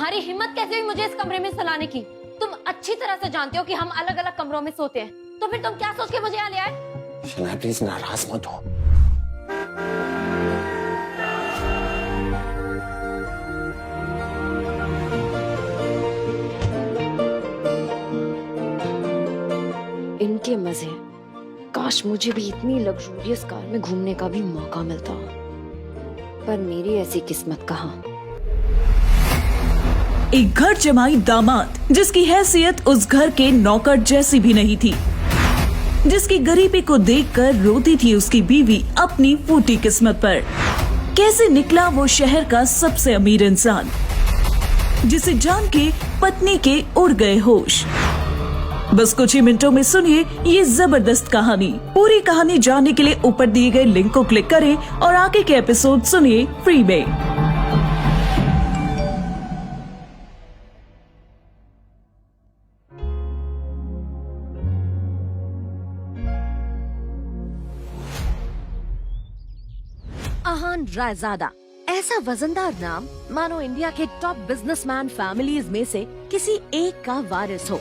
तुम्हारी हिम्मत कैसे हुई मुझे इस कमरे में सुलाने की? तुम अच्छी तरह से जानते हो कि हम अलग अलग कमरों में सोते हैं, तो फिर तुम क्या सोच के मुझे यहाँ ले आए? शनाया प्लीज नाराज मत हो। इनके मजे, काश मुझे भी इतनी लग्जूरियस कार में घूमने का भी मौका मिलता, पर मेरी ऐसी किस्मत कहाँ। एक घर जमाई दामाद जिसकी हैसियत उस घर के नौकर जैसी भी नहीं थी, जिसकी गरीबी को देखकर रोती थी उसकी बीवी अपनी फूटी किस्मत पर। कैसे निकला वो शहर का सबसे अमीर इंसान, जिसे जान के पत्नी के उड़ गए होश। बस कुछ ही मिनटों में सुनिए ये जबरदस्त कहानी। पूरी कहानी जानने के लिए ऊपर दिए गए लिंक को क्लिक करें और आगे के एपिसोड सुनिए फ्री में। अहान रायजादा, ऐसा वजनदार नाम मानो इंडिया के टॉप बिजनेसमैन फैमिलीज में से किसी एक का वारिस हो।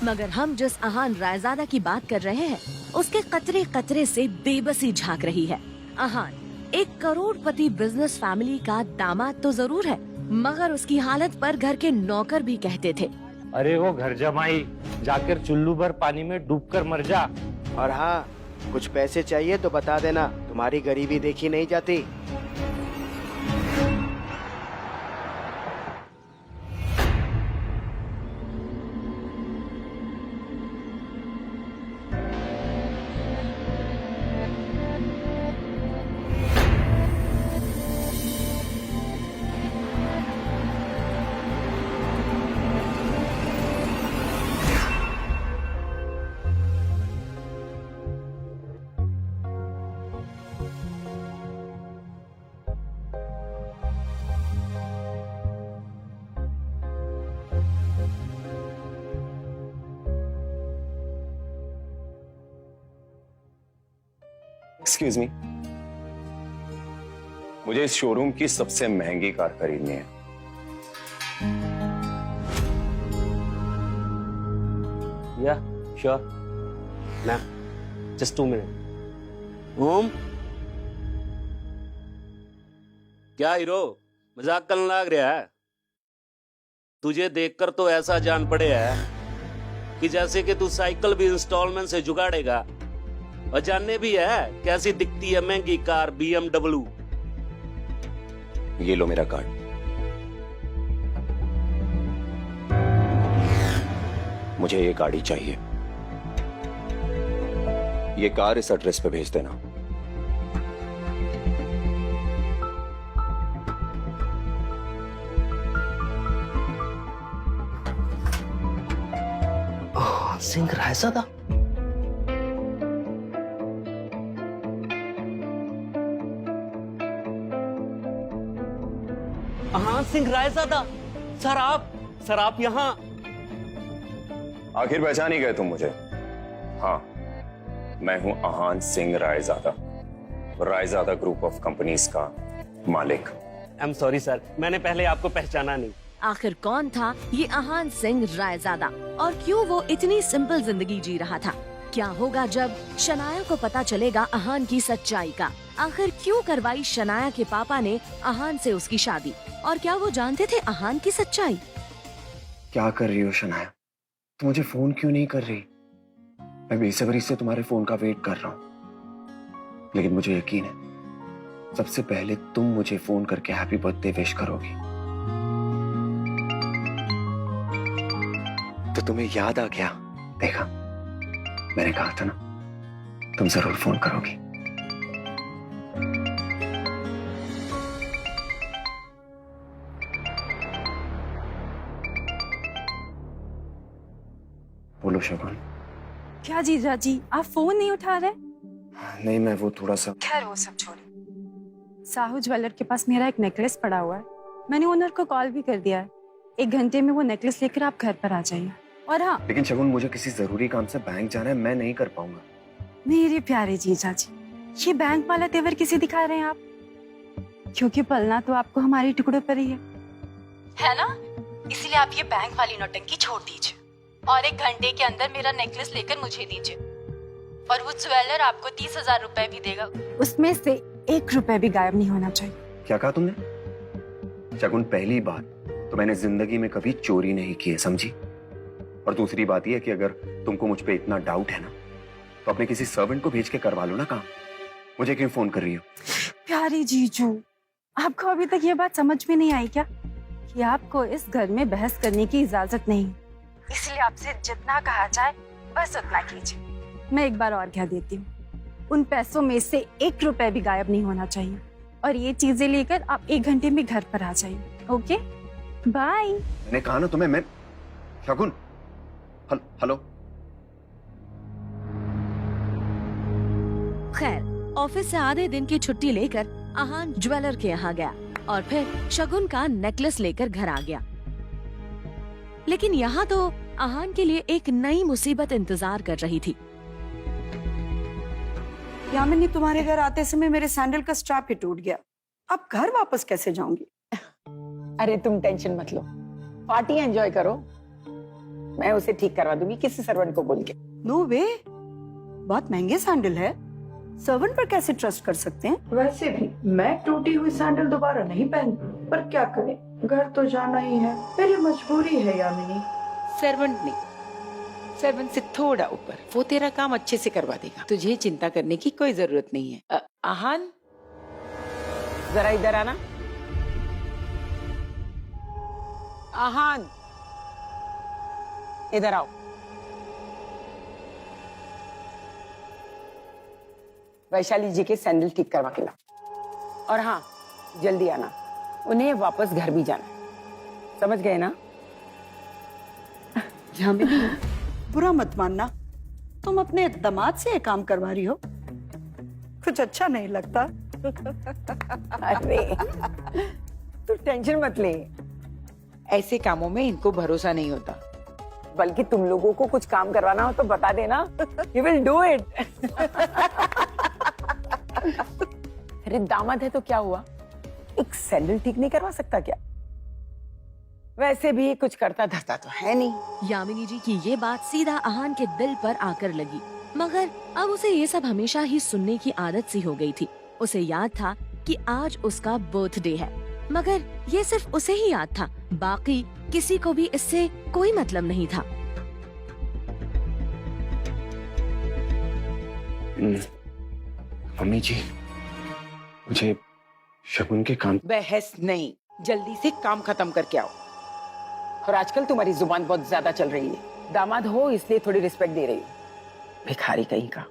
मगर हम जिस अहान रायजादा की बात कर रहे हैं, उसके कतरे कतरे से बेबसी झांक रही है। अहान एक करोड़पति बिजनेस फैमिली का दामाद तो जरूर है, मगर उसकी हालत पर घर के नौकर भी कहते थे, अरे वो घर जमाई, जाकर चुल्लू भर पानी में डूबकर मर जा। और हाँ, कुछ पैसे चाहिए तो बता देना, तुम्हारी गरीबी देखी नहीं जाती। एक्सक्यूज मी, मुझे इस शोरूम की सबसे महंगी कार खरीदनी है। या श्योर ना, जस्ट 2 मिनट। ओम, क्या हीरो, मजाक करने लग रहा है? तुझे देखकर तो ऐसा जान पड़े है कि जैसे कि तू साइकिल भी इंस्टॉलमेंट से जुगाड़ेगा। और जानने भी है कैसी दिखती है महंगी कार BMW। ये लो मेरा कार्ड। मुझे ये गाड़ी चाहिए। ये कार इस एड्रेस पे भेज देना। सिंह रायजादा। अहान सिंह रायजादा, सर आप यहाँ। आखिर पहचान ही गए तुम मुझे? हाँ, मैं हूं Ahaan Singh Raizada, Raizada group of companies का मालिक। आई एम सॉरी सर, मैंने पहले आपको पहचाना नहीं। आखिर कौन था ये अहान सिंह रायजादा और क्यों वो इतनी सिंपल जिंदगी जी रहा था? क्या होगा जब शनाया को पता चलेगा अहान की सच्चाई का? आखिर क्यों करवाई शनाया के पापा ने अहान से उसकी शादी, और क्या वो जानते थे अहान की सच्चाई? क्या कर रही हो शनाया? तुम मुझे फोन क्यों नहीं कर रही? मैं बेसब्री से तुम्हारे फोन का वेट कर रहा हूं, लेकिन मुझे यकीन है सबसे पहले तुम मुझे फोन करके हैप्पी बर्थडे विश करोगी। तो तुम्हें याद आ गया? देखा, मैंने कहा था ना, तुम जरूर फोन करोगी। बोलो शगुन। क्या जीजा जी, आप फोन नहीं उठा रहे? नहीं, मैं वो थोड़ा सा। खैर वो सब छोड़िए। साहू ज्वेलर के पास मेरा एक नेकलेस पड़ा हुआ है, मैंने ओनर को कॉल भी कर दिया है। 1 घंटे में वो नेकलेस लेकर आप घर पर आ जाइए। और हाँ, लेकिन शगुन, मुझे किसी जरूरी काम से बैंक जाना है, मैं नहीं कर पाऊंगा। मेरे प्यारे जीजा जी, ये बैंक वाला तेवर किसे दिखा रहे हैं आप? क्योंकि पलना तो आपको हमारे टुकड़ों पर ही है ना? इसलिए आप ये बैंक वाली नौटंकी छोड़ दीजिए और 1 घंटे के अंदर मेरा नेकलेस लेकर मुझे दीजिए। और वो ज्वेलर आपको 30,000 रुपए भी देगा, उसमें से 1 रुपए भी गायब नहीं होना चाहिए। क्या कहा तुमने? शगुन, पहली बात तो मैंने जिंदगी में कभी चोरी नहीं की है, समझी? और दूसरी बात यह है कि अगर तुमको मुझ पे इतना डाउट है ना, तो अपने किसी सर्वेंट को भेज के करवा लो ना काम। मुझे क्यों फोन कर रही हो? प्यारे जीजू, आपको अभी तक ये बात समझ में नहीं आई क्या कि आपको इस घर में बहस करने की इजाजत नहीं, इसलिए आपसे जितना कहा जाए बस उतना कीजिए। मैं एक बार और कह देती हूँ, उन पैसों में से 1 रुपए भी गायब नहीं होना चाहिए और ये चीजें लेकर आप 1 घंटे में घर पर आ जाइए। Okay, bye. मैंने कहा ना तुम्हें, मैं शगुन। हेलो। खैर, ऑफिस से आधे दिन की छुट्टी लेकर आहान ज्वेलर के यहाँ गया और फिर शगुन का नेकलेस लेकर घर आ गया। लेकिन यहाँ तो आहान के लिए एक नई मुसीबत इंतजार कर रही थी। यामिनी, तुम्हारे घर आते समय मेरे सैंडल का स्ट्रैप ही टूट गया। अब घर वापस कैसे जाऊंगी? अरे तुम टेंशन मत लो, पार्टी एंजॉय करो। मैं उसे ठीक करवा दूंगी किसी सर्वेंट को बोल के। नो वे, बहुत महंगे सैंडल है, सर्वेंट पर कैसे ट्रस्ट कर सकते हैं? वैसे भी मैं टूटी हुई सैंडल दोबारा नहीं पहन, पर क्या करें, घर तो जाना ही है, मेरी मजबूरी है यामिनी। सर्वेंट नहीं, सर्वेंट से थोड़ा ऊपर, वो तेरा काम अच्छे से करवा देगा, तुझे चिंता करने की कोई जरूरत नहीं है। आहान, जरा इधर आना। आहान, इधर आओ। वैशाली जी के सैंडल ठीक करवा के लाओ। और हाँ, जल्दी आना, उन्हें वापस घर भी जाना है, समझ गए ना? यामिनी, बुरा मत मानना, तुम अपने दामाद से ये काम करवा रही हो, कुछ अच्छा नहीं लगता। अरे तू टेंशन मत ले, ऐसे कामों में इनको भरोसा नहीं होता। बल्कि तुम लोगों को कुछ काम करवाना हो तो बता देना, यू विल डू इट। अरे दामाद है तो क्या हुआ, एक सैंडल ठीक नहीं करवा सकता क्या? वैसे भी कुछ करता धरता तो है नहीं। यामिनी जी की ये बात सीधा आहान के दिल पर आकर लगी, मगर अब उसे ये सब हमेशा ही सुनने की आदत सी हो गई थी। उसे याद था कि आज उसका बर्थडे है, मगर ये सिर्फ उसे ही याद था, बाकी किसी को भी इससे कोई मतलब नहीं था। मम्मी जी, मुझे शगुन के काम। बहस नहीं, जल्दी से काम खत्म करके आओ। और आजकल तुम्हारी जुबान बहुत ज्यादा चल रही है, दामाद हो इसलिए थोड़ी रिस्पेक्ट दे रही हो। भिखारी कहीं का।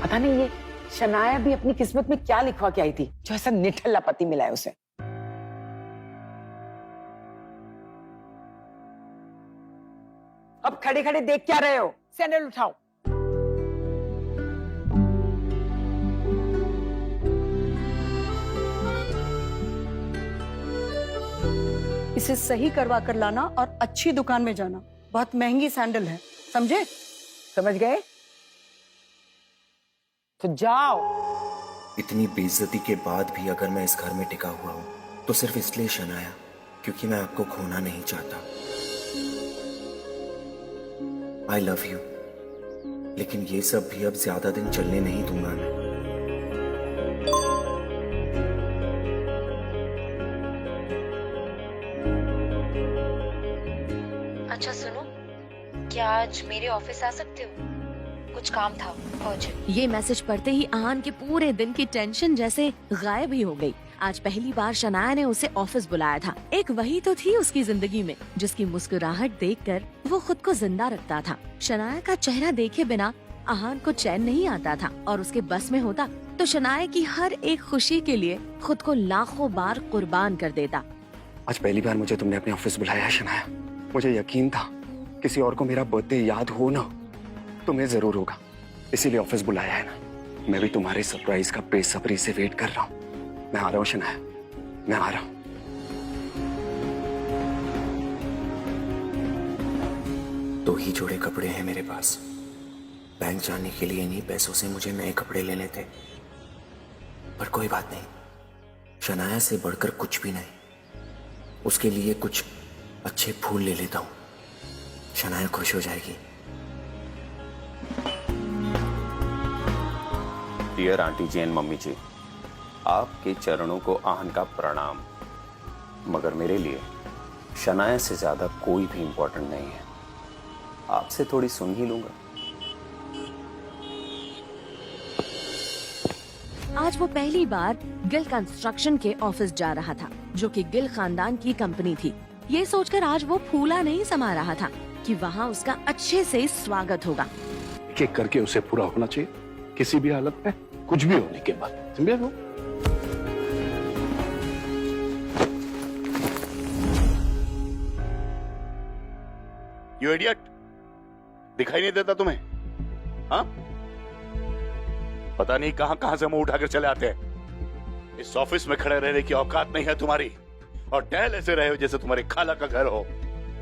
पता नहीं ये शनाया भी अपनी किस्मत में क्या लिखवा के आई थी जो ऐसा निठल्ला पति मिला है उसे। अब खड़े खड़े देख क्या रहे हो, सैंडल उठाओ। इसे सही करवा कर लाना और अच्छी दुकान में जाना, बहुत महंगी सैंडल है, समझे? समझ गए? तो जाओ। इतनी बेइज्जती के बाद भी अगर मैं इस घर में टिका हुआ हूँ तो सिर्फ इसलिए शनाया, क्योंकि मैं आपको खोना नहीं चाहता। आई लव यू, लेकिन ये सब भी अब ज्यादा दिन चलने नहीं दूंगा मैं। अच्छा सुनो, क्या आज मेरे ऑफिस आ सकते हो? कुछ काम था अर्जेंट। ये मैसेज पढ़ते ही आहान के पूरे दिन की टेंशन जैसे गायब ही हो गई। आज पहली बार शनाया ने उसे ऑफिस बुलाया था। एक वही तो थी उसकी जिंदगी में जिसकी मुस्कुराहट देखकर वो खुद को जिंदा रखता था। शनाया का चेहरा देखे बिना आहान को चैन नहीं आता था और उसके बस में होता तो शनाया की हर एक खुशी के लिए खुद को लाखों बार कुर्बान कर देता। आज पहली बार मुझे तुमने अपने ऑफिस बुलाया है शनाया। मुझे यकीन था किसी और को मेरा बर्थडे याद हो ना, तुम्हें जरूर होगा, इसीलिए ऑफिस बुलाया है ना। मैं भी तुम्हारे सरप्राइज का बेसब्री से वेट कर रहा हूँ। मैं आ रहा हूँ शनाया, मैं आ रहा हूँ। दो ही जोड़े कपड़े हैं मेरे पास, बैंक जाने के लिए इन्हीं पैसों से मुझे नए कपड़े लेने थे, पर कोई बात नहीं, शनाया से बढ़कर कुछ भी नहीं। उसके लिए कुछ अच्छे फूल ले लेता हूं, शनाया खुश हो जाएगी। Dear aunty ji and mummy ji, आपके चरणों को आहन का प्रणाम, मगर मेरे लिए शनाया से ज्यादा कोई भी इंपॉर्टेंट नहीं है। आपसे थोड़ी सुन ही लूंगा। आज वो पहली बार गिल कंस्ट्रक्शन के ऑफिस जा रहा था, जो कि गिल खानदान की कंपनी थी। ये सोचकर आज वो फूला नहीं समा रहा था कि वहाँ उसका अच्छे से स्वागत होगा। एक करके उसे पूरा होना चाहिए, किसी भी हालत में, कुछ भी होने के बाद। समझे वो? यू इडियट, दिखाई नहीं देता तुम्हें? हाँ, पता नहीं कहां कहां से मुंह उठाकर चले आते हैं। इस ऑफिस में खड़े रहने की औकात नहीं है तुम्हारी, और टहल ऐसे रहे हो जैसे तुम्हारी खाला का घर हो।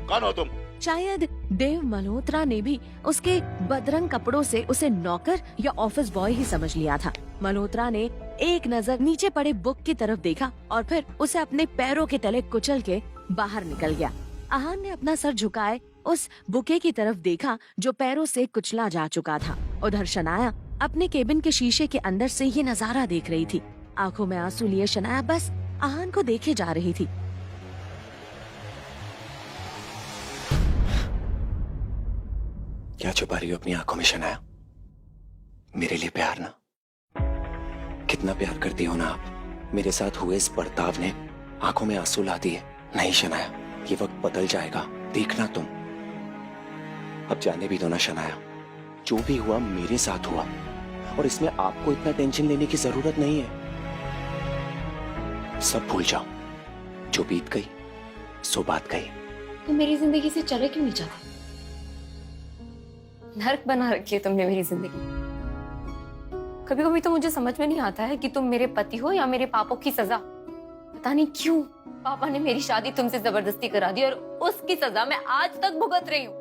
कौन हो तुम? शायद देव मल्होत्रा ने भी उसके बदरंग कपड़ों से उसे नौकर या ऑफिस बॉय ही समझ लिया था। मल्होत्रा ने एक नजर नीचे पड़े बुक की तरफ देखा और फिर उसे अपने पैरों के तले कुचल के बाहर निकल गया। आहान ने अपना सर झुकाए उस बुके की तरफ देखा जो पैरों से कुचला जा चुका था। उधर शनाया अपने केबिन के शीशे के अंदर से ये नजारा देख रही थी। आंखों में आंसू लिए शनाया बस आहान को देखे जा रही थी। क्या छुपा रही हो अपनी आंखों में शनाया? मेरे लिए प्यार ना, कितना प्यार करती हो ना आप। मेरे साथ हुए इस बर्ताव ने आंखों में आंसू ला दिए। नहीं शनाया, ये वक्त बदल जाएगा, देखना तुम। अब जाने भी दो ना शनाया, जो भी हुआ मेरे साथ हुआ, और इसमें आपको इतना टेंशन लेने की जरूरत नहीं है। सब भूल जाओ, जो बीत गई सो बात गई। तुम मेरी जिंदगी से चले क्यों नहीं जाते? नर्क बना रखी है तुमने मेरी जिंदगी। कभी कभी तो मुझे समझ में नहीं आता है कि तुम मेरे पति हो या मेरे पापों की सजा। पता नहीं क्यों पापा ने मेरी शादी तुमसे जबरदस्ती करा दी और उसकी सजा मैं आज तक भुगत रही हूँ।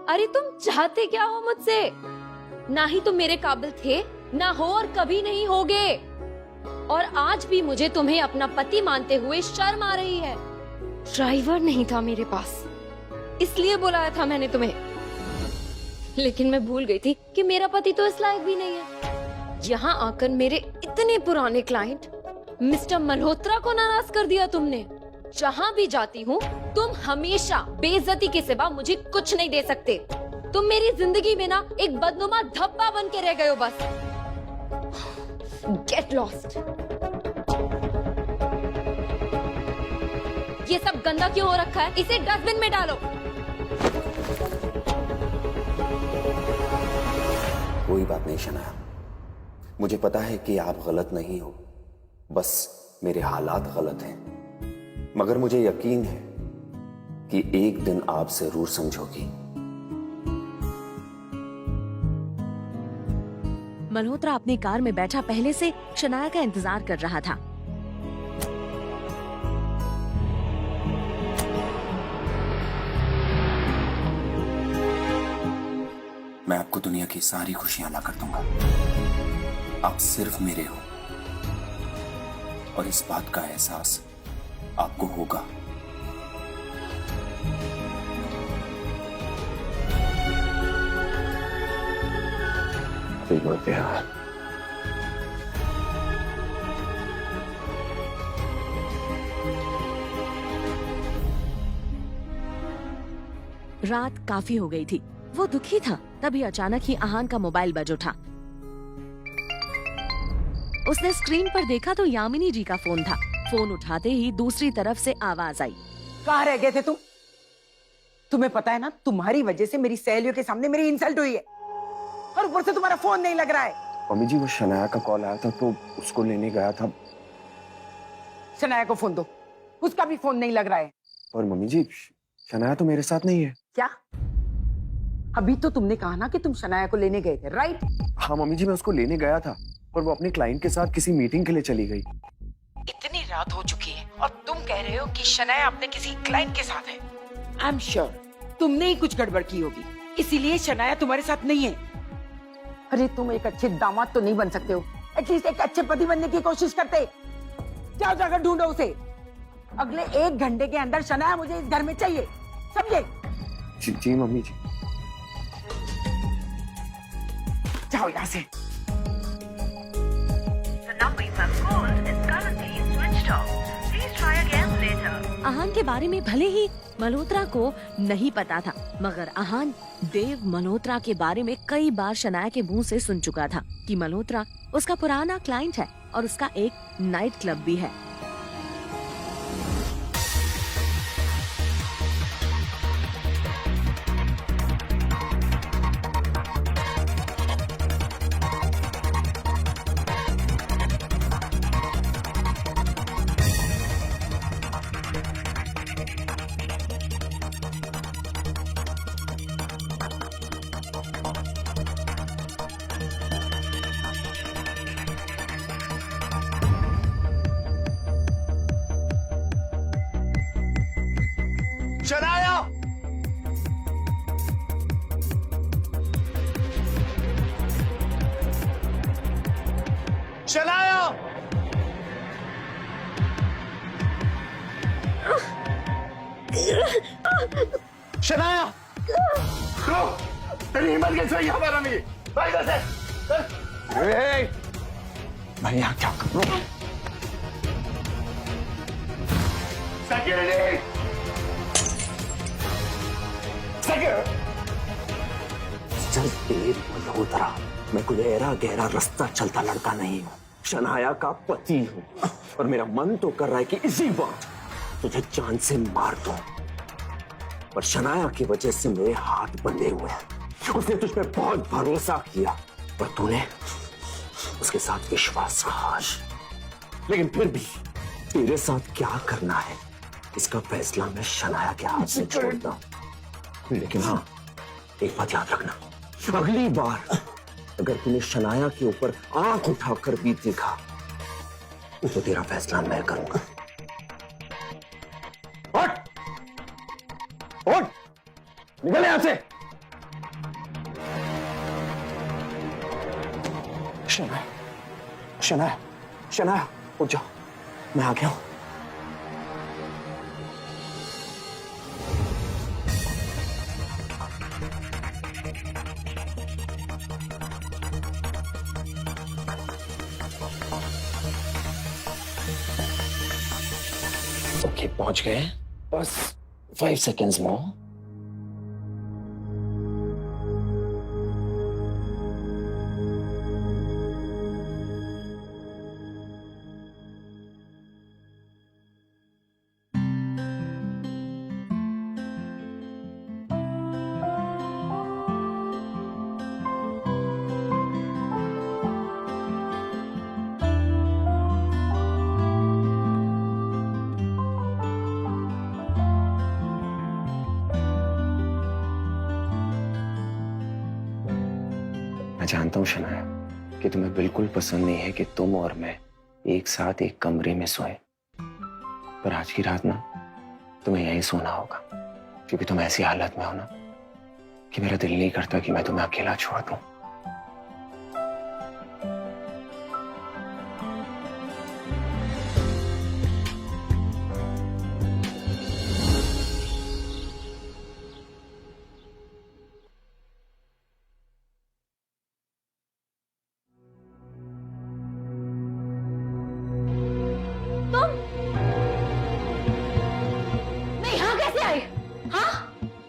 अरे तुम चाहते क्या हो मुझसे? ना ही तुम मेरे काबिल थे, ना हो और कभी नहीं होगे। और आज भी मुझे तुम्हें अपना पति मानते हुए शर्म आ रही है। ड्राइवर नहीं था मेरे पास, इसलिए बुलाया था मैंने तुम्हें। लेकिन मैं भूल गई थी कि मेरा पति तो इस लायक भी नहीं है। यहाँ आकर मेरे इतने पुराने क्लाइंट मिस्टर मल्होत्रा को नाराज कर दिया तुमने। जहाँ भी जाती हूँ तुम हमेशा बेइज्जती के सिवा मुझे कुछ नहीं दे सकते। तुम मेरी जिंदगी में ना एक बदनुमा धब्बा बन के रह गए हो बस। Get lost. ये सब गंदा क्यों हो रखा है? इसे डस्टबिन में डालो। कोई बात नहीं शनाया, मुझे पता है कि आप गलत नहीं हो, बस मेरे हालात गलत हैं। मगर मुझे यकीन है कि एक दिन आप जरूर समझोगी। मल्होत्रा अपनी कार में बैठा पहले से शनाया का इंतजार कर रहा था। मैं आपको दुनिया की सारी खुशियां ला कर दूंगा। आप सिर्फ मेरे हो, और इस बात का एहसास आपको होगा। प्यार रात काफी हो गई थी, वो दुखी था। तभी अचानक ही आहान का मोबाइल बज उठा। उसने स्क्रीन पर देखा तो यामिनी जी का फोन था। फोन उठाते ही दूसरी तरफ से आवाज आई। कहाँ रह गए थे तुम? तुम्हें पता है ना, तुम्हारी वजह से मेरी सहेलियों के सामने मेरी इंसल्ट हुई है, और ऊपर से तुम्हारा फोन नहीं लग रहा है। मम्मी जी, वो शनाया का कॉल आया था तो उसको लेने गया था। शनाया को फोन दो, उसका भी फोन नहीं लग रहा है। और मम्मी जी, शनाया तो मेरे साथ नहीं है। क्या? अभी तो तुमने कहा ना कि तुम शनाया को लेने गए थे, राइट? हाँ मम्मी जी, मैं उसको लेने गया था, पर वो अपने क्लाइंट के साथ किसी मीटिंग के लिए चली गई। इतनी रात हो चुकी है और तुम कह रहे हो कि शनाया अपने किसी क्लाइंट के साथ है। आई एम श्योर तुमने ही कुछ गड़बड़ की होगी। इसीलिए शनाया तुम्हारे साथ नहीं है। अरे तुम एक अच्छे दामाद तो नहीं बन सकते हो, एटलीस्ट एक अच्छे पति बनने की कोशिश करते। जाओ जाकर ढूंढो उसे। अगले 1 घंटे के अंदर शनाया मुझे इस घर में चाहिए, समझे? जी मम्मी जी। जाओ यहाँ से। आहान के बारे में भले ही मल्होत्रा को नहीं पता था, मगर आहान देव मल्होत्रा के बारे में कई बार शनाया के मुंह से सुन चुका था कि मल्होत्रा उसका पुराना क्लाइंट है और उसका एक नाइट क्लब भी है। शनाया! शनाया! शनाया! तेरी हिम्मत कैसे हुई हमारा नहीं? भाई कैसे? मैं यहाँ क्या कर रहा हूँ? सेक्यूरिटी! चल तेज मल्होत्रा, मैं कोई गहरा गहरा रास्ता चलता लड़का नहीं हूँ, शनाया का पति हूँ और मेरा मन तो कर रहा है कि इसी वक्त तुझे जान से मार दूं, पर शनाया की वजह से मेरे हाथ बंधे हुए हैं। उसने तुझ पे बहुत भरोसा किया पर तूने उसके साथ विश्वासघात। लेकिन फिर भी तेरे साथ क्या करना है इसका फैसला मैं शनाया के हाथ में छोड़ता हूं। लेकिन हाँ, एक बात याद रखना, अगली बार अगर तूने शनाया के ऊपर आंख उठाकर भी देखा तो तेरा फैसला मैं करूंगा। उठ! उठ! निकल यहां से! शनाया, शनाया, शनाया, उठ जाओ, मैं आ गया हूं। ओके, पहुंच गए, बस 5 seconds more। मैं जानता हूं शनाया कि तुम्हें बिल्कुल पसंद नहीं है कि तुम और मैं एक साथ एक कमरे में सोए, पर आज की रात ना तुम्हें यहीं सोना होगा, क्योंकि तुम ऐसी हालत में हो ना कि मेरा दिल नहीं करता कि मैं तुम्हें अकेला छोड़ दूं।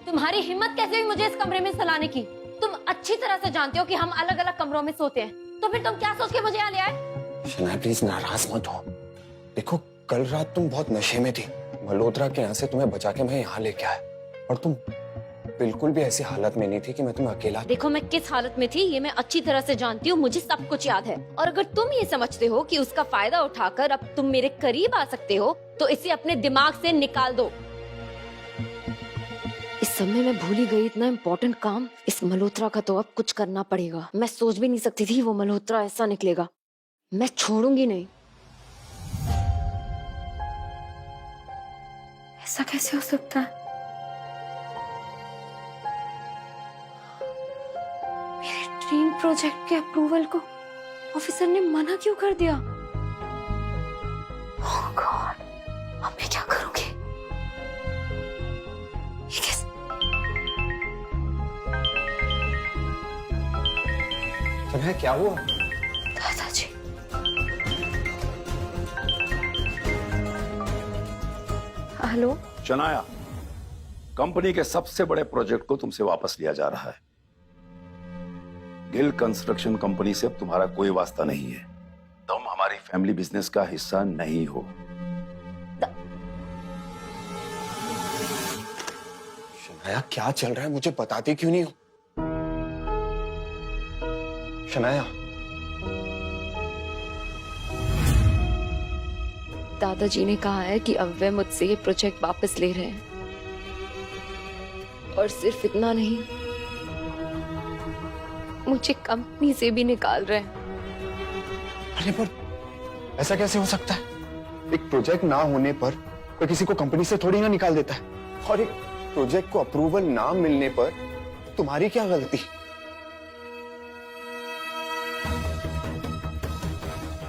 तुम्हारी हिम्मत कैसे हुई मुझे इस कमरे में सुलाने की? तुम अच्छी तरह से जानते हो कि हम अलग अलग कमरों में सोते हैं, तो फिर तुम क्या सोच के मुझे यहाँ ले आए? शनाया प्लीज नाराज मत हो। देखो कल रात तुम बहुत नशे में थी, मल्होत्रा के यहाँ से तुम्हें बचा के मैं यहाँ लेके आया, और तुम बिल्कुल भी ऐसी हालत में नहीं थी कि मैं तुम्हें अकेला। देखो मैं किस हालत में थी ये मैं अच्छी तरह से जानती हूँ, मुझे सब कुछ याद है। और अगर तुम ये समझते हो कि उसका फायदा उठाकर अब तुम मेरे करीब आ सकते हो तो इसे अपने दिमाग से निकाल दो। इस समय मैं भूल ही गई इतना इम्पोर्टेंट काम। इस मल्होत्रा का तो अब कुछ करना पड़ेगा। मैं सोच भी नहीं सकती थी वो मल्होत्रा ऐसा निकलेगा। मैं छोड़ूंगी नहीं। ऐसा कैसे हो सकता है? प्रोजेक्ट के अप्रूवल को ऑफिसर ने मना क्यों कर दिया? ओह गॉड, अब मैं क्या करूंगी? ये कैसे? शनाया क्या हुआ? दादाजी, हेलो। शनाया, कंपनी के सबसे बड़े प्रोजेक्ट को तुमसे वापस लिया जा रहा है। गिल कंस्ट्रक्शन कंपनी से अब तुम्हारा कोई वास्ता नहीं है। तुम हमारी फैमिली बिजनेस का हिस्सा नहीं हो। शनाया क्या चल रहा है, मुझे बताती क्यों नहीं हो? शनाया, दादाजी ने कहा है कि अब वे मुझसे ये प्रोजेक्ट वापस ले रहे हैं, और सिर्फ इतना नहीं, मुझे कंपनी से भी निकाल रहे हैं। अरे पर ऐसा कैसे हो सकता है? एक प्रोजेक्ट ना होने पर कोई किसी को कंपनी से थोड़ी ना निकाल देता है। और एक प्रोजेक्ट को अप्रूवल ना मिलने पर तुम्हारी क्या गलती?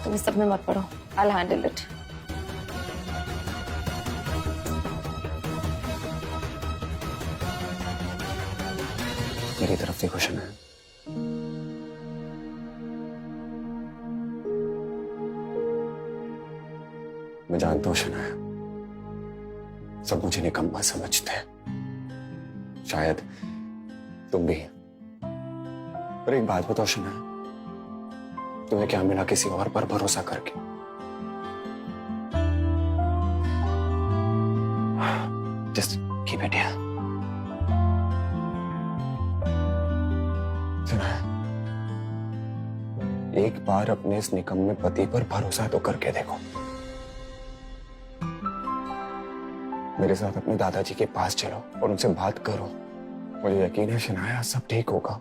तुम इस सब में मत पड़ो, I'll handle it। मेरी तरफ देखो शनाया, मैं जानता हूं शनाया, सब मुझे निकम्मा समझते हैं, शायद तुम भी। पर एक बात बताओ शनाया, तुम्हें क्या मिला किसी और पर भरोसा करके? Just keep it here. एक बार अपने इस निकम्मे पति पर भरोसा तो करके देखो। मेरे साथ अपने दादाजी के पास चलो और उनसे बात करो। मुझे यकीन है शनाया सब ठीक होगा।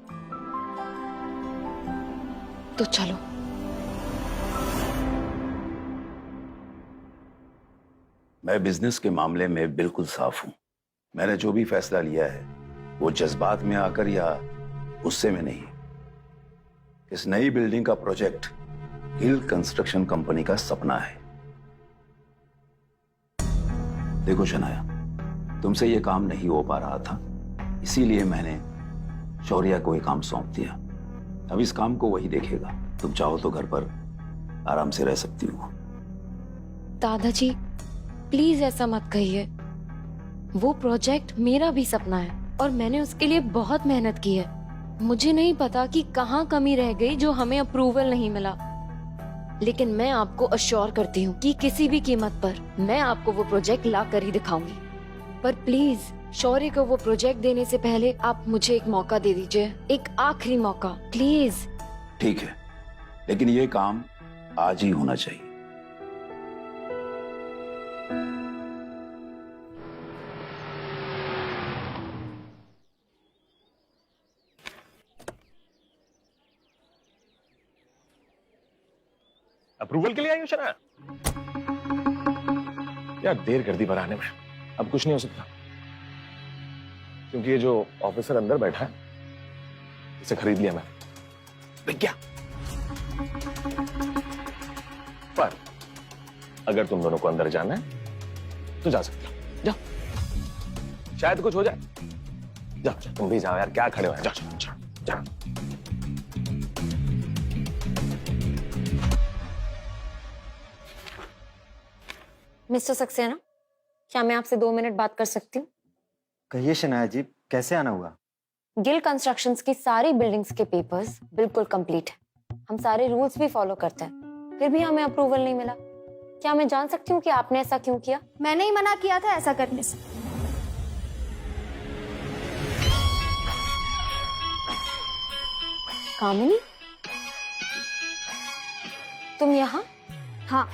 तो चलो। मैं बिजनेस के मामले में बिल्कुल साफ हूं। मैंने जो भी फैसला लिया है वो जज्बात में आकर या गुस्से में नहीं। इस नई बिल्डिंग का प्रोजेक्ट गिल कंस्ट्रक्शन कंपनी का सपना है। देखो शनाया, तुमसे ये काम नहीं हो पा रहा था, इसीलिए मैंने शौर्या को ये काम सौंप दिया। अब इस काम को वही देखेगा। तुम चाहो तो घर पर आराम से रह सकती हो। दादाजी प्लीज ऐसा मत कहिए। वो प्रोजेक्ट मेरा भी सपना है और मैंने उसके लिए बहुत मेहनत की है। मुझे नहीं पता कि कहाँ कमी रह गई जो हमें अप्रूवल नहीं मिला, लेकिन मैं आपको अश्योर करती हूँ कि किसी भी कीमत पर मैं आपको वो प्रोजेक्ट ला कर ही दिखाऊंगी। पर प्लीज शौर्य को वो प्रोजेक्ट देने से पहले आप मुझे एक मौका दे दीजिए, एक आखिरी मौका प्लीज। ठीक है, लेकिन ये काम आज ही होना चाहिए। अप्रूवल के लिए आई हो शनाया? यार देर कर दी बनाने में, अब कुछ नहीं हो सकता, क्योंकि ये जो ऑफिसर अंदर बैठा है इसे खरीद लिया मैंने। क्या? पर अगर तुम दोनों को अंदर जाना है तो जा सकते हो, जाओ, शायद कुछ हो जाए। जाओ जाओ, तुम भी जाओ यार, क्या खड़े हो? जाओ जाओ जाओ जाओ। मिस्टर सक्सेना, क्या मैं आपसे 2 मिनट बात कर सकती हूँ? कहिए शनाया जी, कैसे आना हुआ? गिल कंस्ट्रक्शंस की सारी बिल्डिंग्स के पेपर्स बिल्कुल कंप्लीट है। हम सारे रूल्स भी फॉलो करते हैं, फिर भी हमें अप्रूवल नहीं मिला। क्या मैं जान सकती हूँ कि आपने ऐसा क्यों किया? मैंने ही मना किया था ऐसा करने से। कामिनी, तुम यहाँ? हाँ,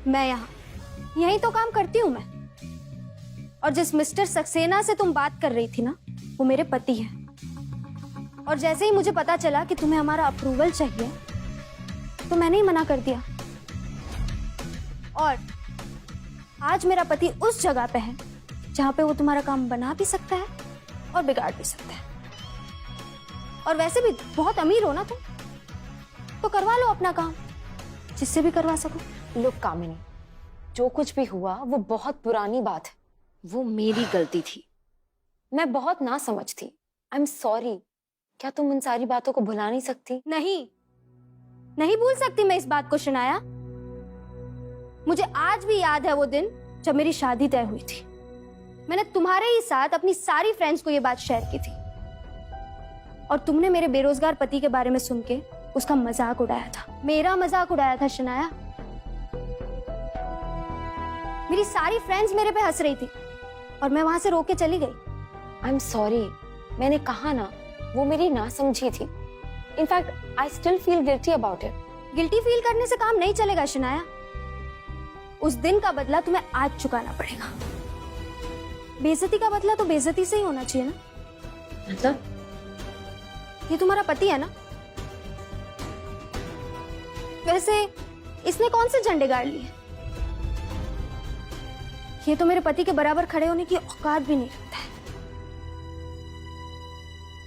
मैं यहाँ यही तो काम करती हूँ मैं। और जिस मिस्टर सक्सेना से तुम बात कर रही थी ना, वो मेरे पति हैं। और जैसे ही मुझे पता चला कि तुम्हें हमारा अप्रूवल चाहिए, तो मैंने ही मना कर दिया। और आज मेरा पति उस जगह पे है जहाँ पे वो तुम्हारा काम बना भी सकता है और बिगाड़ भी सकता है। और वैसे भी बहुत अमीर हो ना तुम, तो करवा लो अपना काम, जिससे भी करवा सको। लुक कामिनी, जो कुछ भी हुआ वो बहुत पुरानी बात है। वो मेरी गलती थी, मैं बहुत ना समझ थी। I am sorry. क्या तुम उन सारी बातों को भुला नहीं सकती? नहीं भूल सकती मैं इस बात को शनाया। मुझे आज भी याद है वो दिन जब मेरी शादी तय हुई थी। मैंने तुम्हारे ही साथ अपनी सारी फ्रेंड्स को ये बात शेयर की थी, और तुमने मेरे बेरोजगार पति के बारे में सुन के उसका मजाक उड़ाया था, मेरा मजाक उड़ाया था शनाया। मेरी सारी फ्रेंड्स मेरे पे हंस रही थी और मैं वहां से रोक के चली गई। आई एम सॉरी, मैंने कहा ना, वो मेरी नासमझी थी। In fact I still feel guilty about it. Guilty feel करने से काम नहीं चलेगा शनाया। उस दिन का बदला तुम्हें आज चुकाना पड़ेगा। बेइज्जती का बदला तो बेइज्जती से ही होना चाहिए ना। मतलब? ये तुम्हारा पति है ना? वैसे इसने कौन से झंडे गाड़ लिए? ये तो मेरे पति के बराबर खड़े होने की औकात भी नहीं रखता है।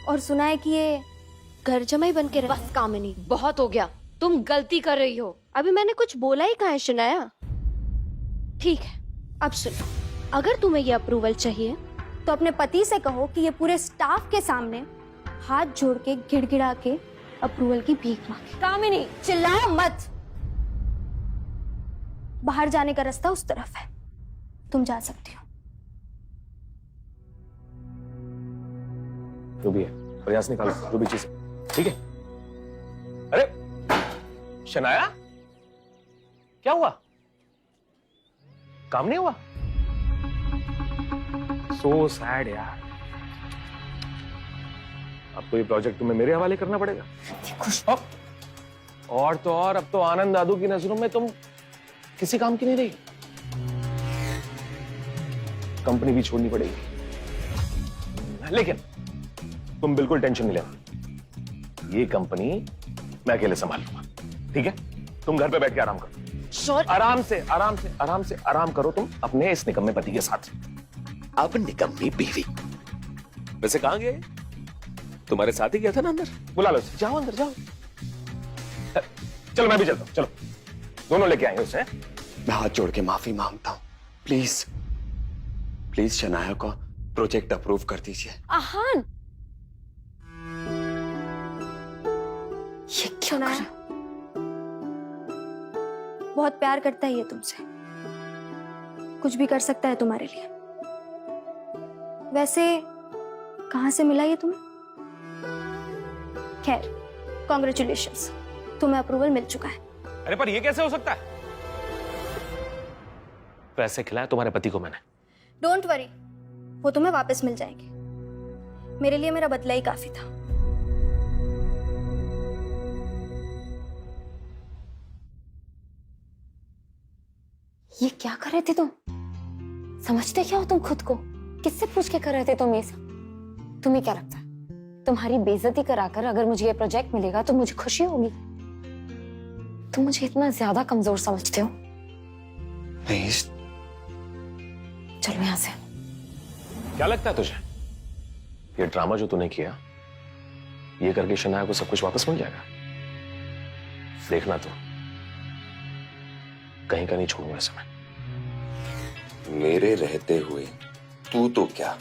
और सुना है कि ये घर जमाई बन के बस कामिनी, बहुत हो गया। तुम गलती कर रही हो। अभी मैंने कुछ बोला ही कहाँ है शनाया। ठीक है, अब सुनो, अगर तुम्हें ये अप्रूवल चाहिए तो अपने पति से कहो कि ये पूरे स्टाफ के सामने हाथ जोड़ के गिड़गिड़ा के अप्रूवल की भीख मांगे। कामिनी, चिल्लाओ मत। बाहर जाने का रास्ता उस तरफ है, तुम जा सकती हो। जो भी है प्रयास निकालो, जो भी चीज है, ठीक है? अरे शनाया, क्या हुआ? काम नहीं हुआ? सो सैड यार। अब तो ये प्रोजेक्ट तुम्हें मेरे हवाले करना पड़ेगा। और तो और, अब तो आनंद दादू की नजरों में तुम किसी काम की नहीं रही। कंपनी भी छोड़नी पड़ेगी। लेकिन तुम बिल्कुल टेंशन नहीं लेना, ये कंपनी मैं अकेले संभाल लूंगा, ठीक है? तुम घर पे बैठ के आराम करो। आराम से आराम से आराम से आराम करो तुम अपने इस निकम्मे पति के साथ। अब निकम्मी बीवी। वैसे कहां गए? तुम्हारे साथ ही गया था ना अंदर? बुला लो, जाओ अंदर जाओ। चलो मैं भी चलता हूं, चलो दोनों लेके आएंगे उसे। मैं हाथ जोड़ के माफी मांगता हूं, प्लीज प्लीज शनाया को प्रोजेक्ट अप्रूव कर दीजिए। आहान, ये क्या कर रहा है? बहुत प्यार करता है ये तुमसे, कुछ भी कर सकता है तुम्हारे लिए। वैसे कहां से मिला ये तुम्हें? खैर, कॉन्ग्रेचुलेशंस, तुम्हें अप्रूवल मिल चुका है। अरे पर ये कैसे हो सकता है? पैसे खिलाए तुम्हारे पति को मैंने। डोंट वरी, वो तुम्हें वापस मिल जाएंगे। मेरे लिए मेरा बदला ही काफी था। ये क्या कर रहे थे तुम? समझते क्या हो तुम खुद को? किससे पूछ के कर रहे थे तुम ये सब? तुम्हें क्या लगता है तुम्हारी बेइज्जती कराकर अगर मुझे ये प्रोजेक्ट मिलेगा तो मुझे खुशी होगी? तुम मुझे इतना ज्यादा कमजोर समझते हो? नहीं। चलो यहां से। क्या लगता है तुझे ये ड्रामा जो तूने किया, ये करके शनाया को सब कुछ वापस मिल जाएगा? देखना तो, कहीं का नहीं छोड़ूंगा इसे मैं। मेरे रहते हुए तू तो क्या,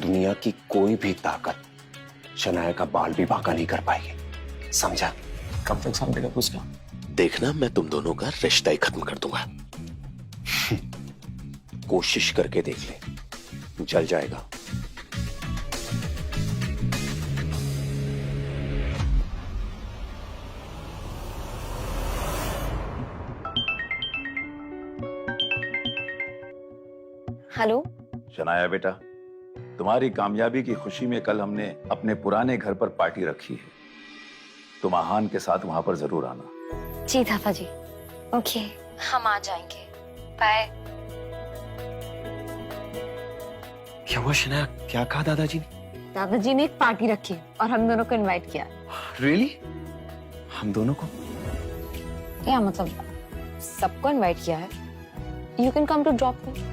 दुनिया की कोई भी ताकत शनाया का बाल भी बांका नहीं कर पाएगी, समझा? कब तक समझेगा तू उसका? देखना, मैं तुम दोनों का रिश्ता ही खत्म कर दूंगा। कोशिश करके देख ले, जल जाएगा। हेलो शनाया बेटा, तुम्हारी कामयाबी की खुशी में कल हमने अपने पुराने घर पर पार्टी रखी है। तुम आहान के साथ वहां पर जरूर आना। जी दादा जी। ओके, हम आ जाएंगे। बाय। क्या हुआ शनाया, क्या कहा दादाजी ने? दादाजी ने एक पार्टी रखी और हम दोनों को इनवाइट किया। रियली? हम दोनों को? क्या मतलब, सबको इनवाइट किया है। You can come to drop me.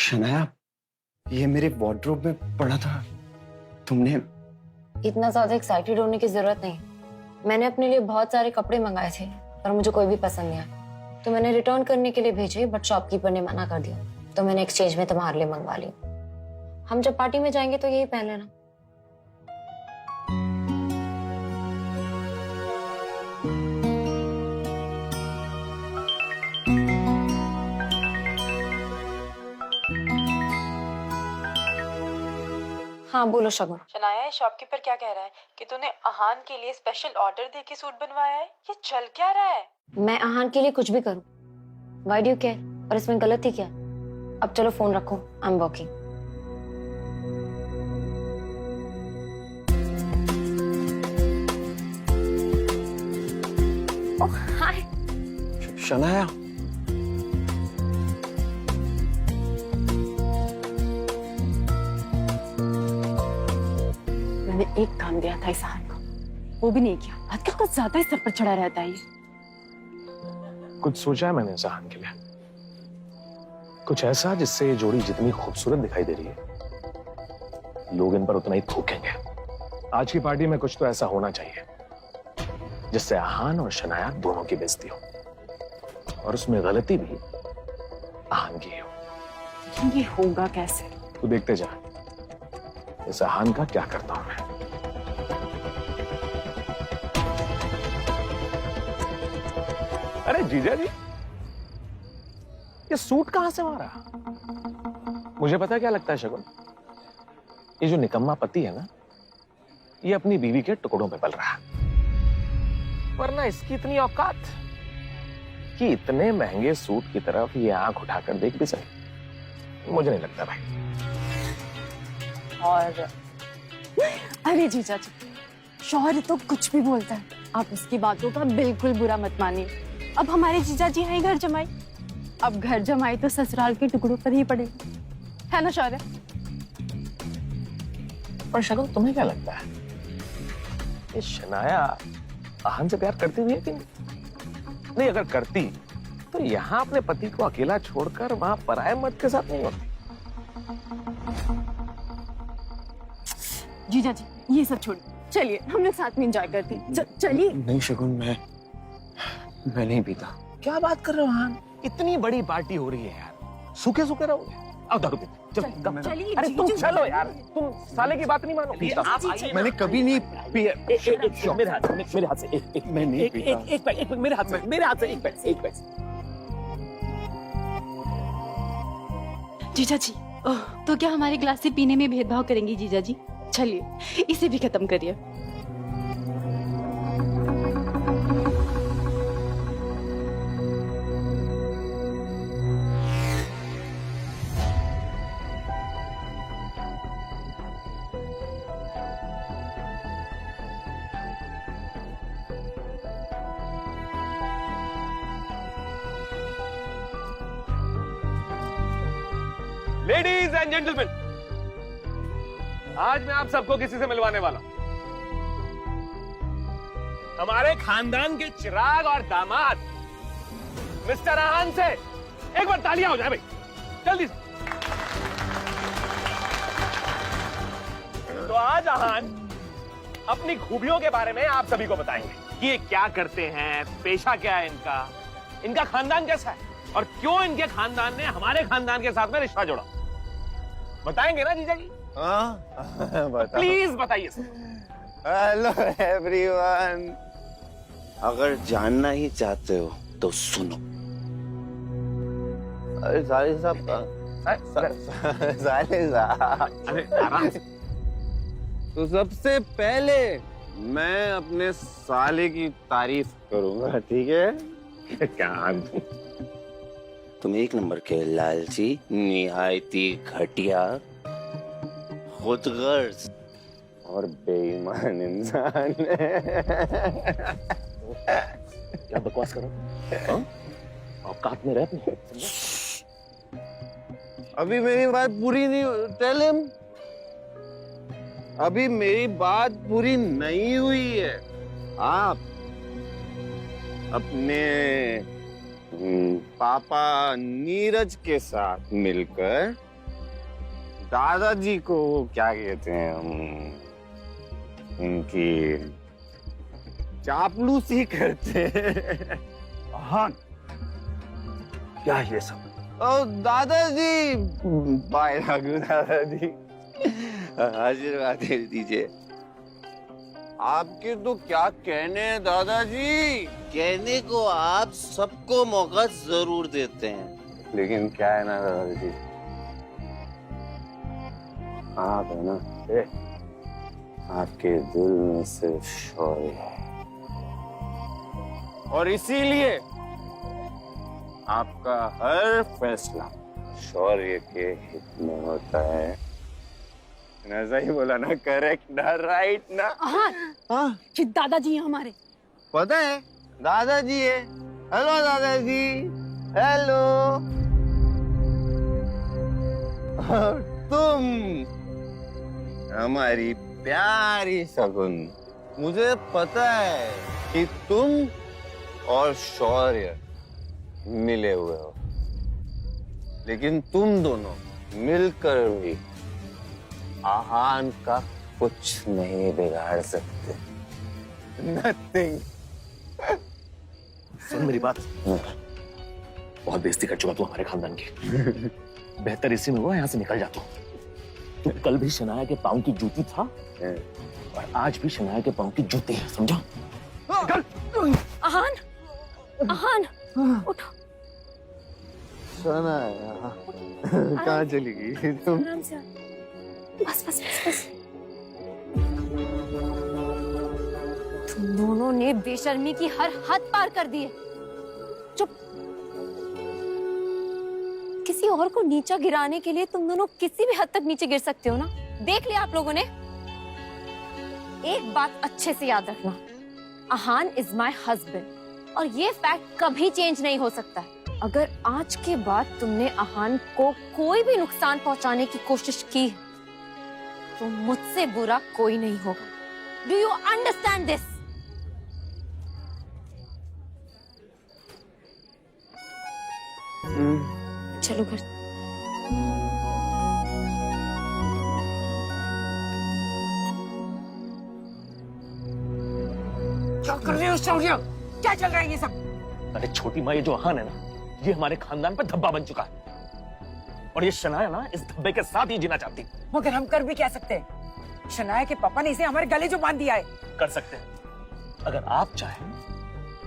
Shanaya, ये मेरे वार्डरोब में पड़ा था, तुमने? इतना ज्यादा एक्साइटेड होने की जरूरत नहीं। मैंने अपने लिए बहुत सारे कपड़े मंगाए थे पर मुझे कोई भी पसंद नहीं आया, तो मैंने रिटर्न करने के लिए भेजे, बट शॉपकीपर ने मना कर दिया, तो मैंने एक्सचेंज में तुम्हारे लिए मंगवा लिया। हम जब पार्टी में जाएंगे तो यही पहन लेना। हाँ बोलो शगुन। शनाया, शॉपकीपर क्या कह रहा है कि तूने आहान के लिए स्पेशल ऑर्डर दे के सूट बनवाया है? ये चल क्या रहा है? मैं आहान के लिए कुछ भी करूं, व्हाई डू यू केयर? और इसमें गलती क्या? अब चलो फोन रखो, आई एम वर्किंग। ओह हाय शनाया, मैंने एक काम दिया था इस आहान को, वो भी नहीं किया। आजकल कुछ ज्यादा ही सर पर चढ़ा रहता है ये। कुछ सोचा है मैंने जहान के लिए, कुछ ऐसा जिससे ये जोड़ी जितनी खूबसूरत दिखाई दे रही है, लोग इन पर उतना ही थूकेंगे। आज की पार्टी में कुछ तो ऐसा होना चाहिए जिससे आहान और शनाया दोनों की बेइज्जती हो, और उसमें गलती भी आहान की हो। ये होगा कैसे? तू देखते जा इस आहान का क्या करता हूं मैं। अरे जीजा जी, ये सूट कहां से मारा? मुझे पता क्या लगता है शगुन, ये जो निकम्मा पति है ना, ये अपनी बीवी के टुकड़ों पे पल रहा है। वरना इसकी इतनी औकात कि इतने महंगे सूट की तरफ ये आंख उठाकर देख भी सके, मुझे नहीं लगता भाई। और अरे जीजा जी, शौहर तो कुछ भी बोलता है, आप उसकी बातों का बिल्कुल बुरा मत मानिए। अब हमारे जीजा जी हैं घर जमाई, अब घर जमाई तो ससुराल के टुकड़ों पर ही पड़ेगी, है ना शौर्य? पर शगुन, तुम्हें क्या लगता है ये शनाया आहान से प्यार करती भी है कि नहीं? अगर करती तो यहाँ अपने पति को अकेला छोड़कर वहां पराये मर्द के साथ नहीं होती। जीजा जी ये सब छोड़िए, चलिए हम लोग साथ में एंजॉय करते हैं। चलिए। नहीं शगुन, मैं नहीं पीता। क्या बात कर रहे हो आहान, इतनी बड़ी पार्टी हो रही है यार, सूखे सूखे रहोगे। आओ दारू पीते, चलो। चलिए। अरे तुम चलो यार, तुम साले की बात नहीं मानो। आप मैंने कभी नहीं पिया। मेरे हाथ से एक मैं नहीं पीता। एक मेरे हाथ से एक पैक। जीजा जी, तो क्या हमारे ग्लास से पीने में भेदभाव करेंगी जीजा जी? चलिए इसे भी खत्म करिए। लेडीज एंड जेंटलमैन, आज मैं आप सबको किसी से मिलवाने वाला हूं। हमारे खानदान के चिराग और दामाद मिस्टर आहान से एक बार तालियां हो जाए भाई, जल्दी से। तो आज आहान अपनी खूबियों के बारे में आप सभी को बताएंगे कि ये क्या करते हैं, पेशा क्या है इनका खानदान कैसा है, और क्यों इनके खानदान ने हमारे खानदान के साथ में रिश्ता जोड़ा। बताएंगे ना जीजा जी? प्लीज बताइए सर। हेलो एवरीवन, अगर जानना ही चाहते हो तो सुनो। अरे साले साहब, अरे आराम से। तो सबसे पहले मैं अपने साले की तारीफ करूंगा, ठीक है? क्या तुम एक नंबर के लालची, निहायती घटिया, खुदगर्ज और बेईमान इंसान। क्या बकवास करो, औकात में रह अपने। अभी मेरी बात पूरी नहीं, टेल हिम, अभी मेरी बात पूरी नहीं हुई है। आप अपने पापा नीरज के साथ मिलकर दादाजी को क्या कहते हैं उनकी चापलूसी करते हैं। हाँ, क्या ये सब? ओ दादाजी, बाय रघु दादाजी, आशीर्वाद दे दीजिए। आपके तो क्या कहने हैं दादाजी। कहने को आप सबको मौका जरूर देते हैं, लेकिन क्या है ना दादाजी, आप है ना, आपके दिल में सिर्फ शौर्य है, और इसीलिए आपका हर फैसला शौर्य के हित में होता है। ऐसा ही बोला ना, करेक्ट ना, राइट ना? हाँ, दादाजी हैं हमारे। पता है दादाजी है। हेलो दादाजी, हेलो। और तुम हमारी प्यारी शगुन, मुझे पता है कि तुम और शौर्य मिले हुए हो, लेकिन तुम दोनों मिलकर भी आहान का कुछ नहीं बिगाड़ सकते। Nothing. सुन मेरी बात, बहुत बेइज्जती कर चुका तू हमारे खानदान की। बेहतर इसी में हुआ यहाँ से निकल जा तू। कल भी शनाया के पाँव की जूती था और आज भी शनाया के पाँव की जूती है, समझा? निकल। आहान, आहान, उठो। शनाया कहाँ चली गई तुम? आराम से, बस बस बस बस। तुम दोनों ने बेशर्मी की हर हद पार कर दी है। चुप। किसी और को नीचा गिराने के लिए तुम दोनों किसी भी हद तक नीचे गिर सकते हो ना। देख लिया आप लोगों ने। एक बात अच्छे से याद रखना, आहान इज माय हस्बैंड और ये फैक्ट कभी चेंज नहीं हो सकता है। अगर आज के बाद तुमने आहान को कोई भी नुकसान पहुंचाने की कोशिश की तो मुझसे बुरा कोई नहीं होगा। Do you understand this? चलो घर। क्या कर रहे हो शौर्य? क्या चल रहा है ये सब? अरे छोटी माँ, ये जो आहान है ना, ये हमारे खानदान पर धब्बा बन चुका है और ये शनाया ना इस धब्बे के साथ ही जीना चाहती। मगर हम कर भी क्या सकते हैं? शनाया के पापा ने इसे हमारे गले जो बांध दिया है। कर सकते हैं, अगर आप चाहें